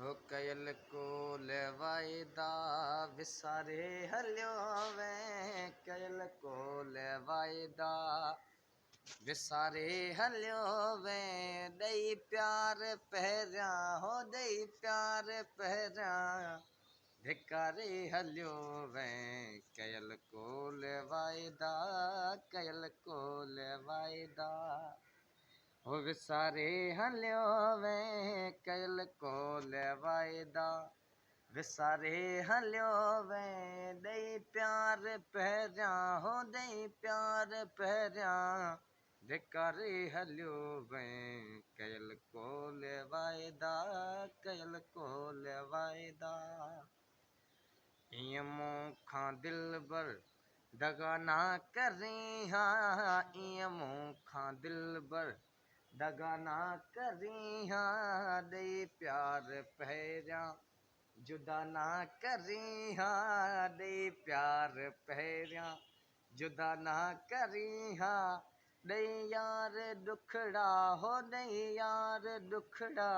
हो कयल कोल वाइदा विसारे हलियो वे कयल कोल वाइदा विसारे हलियो वे ॾेई प्यार पहिरियां हो ॾेई प्यार पहिरियां धिकारे हलियो वे कयल कोल वाइदा कयल कोल वाइदा हो विसारे हलियो वे कयल कोल वाइदा विसारे हलियो वे ॾेई प्यार पहिरियां हो ॾेई प्यार पहिरियां धिकारे हलियो वे कयल कोल वाइदा कयल कोल वाइदा ईअं मूंखां दिलबर दगा ना करीं हा ईअं मूंखां दिलबर दगा ना करीं हा ॾेई प्यार पहिरियां जुदा ना करीं हा ॾेई प्यार पहिरियां जुदा ना करीं हा ॾेई यार ॾुखड़ा हो ॾेई यार ॾुखड़ा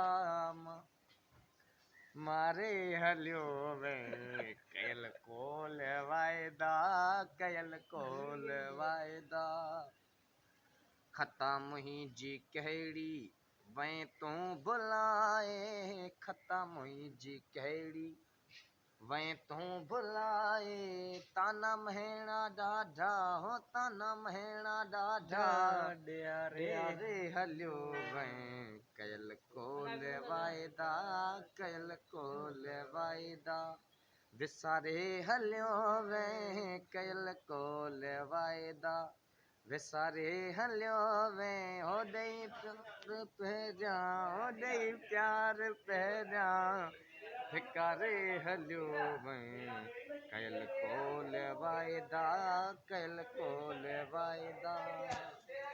मारे हलियो वे कयल कोल वाइदा कयल कोल वाइदा खता मुंहिंजी कहिड़ी वहीं तूं भुलाए खता मुंहिंजी कहिड़ी वहीं तूं भुलाए ताना महेणा ॾाढा हो ताना महेणा ॾाढा ॾियारे हलियो वहीं कयल कोल वाइदा कयल कोल वाइदा विसारे हलियो वे कयल कोल वाइदा विसारे हलियो वे हो ॾेई प्यार पहिरियां हो ॾेई प्यार पहिरियां धिकारे हलियो वे कयल कोल वाइदा कयल कोल वाइदा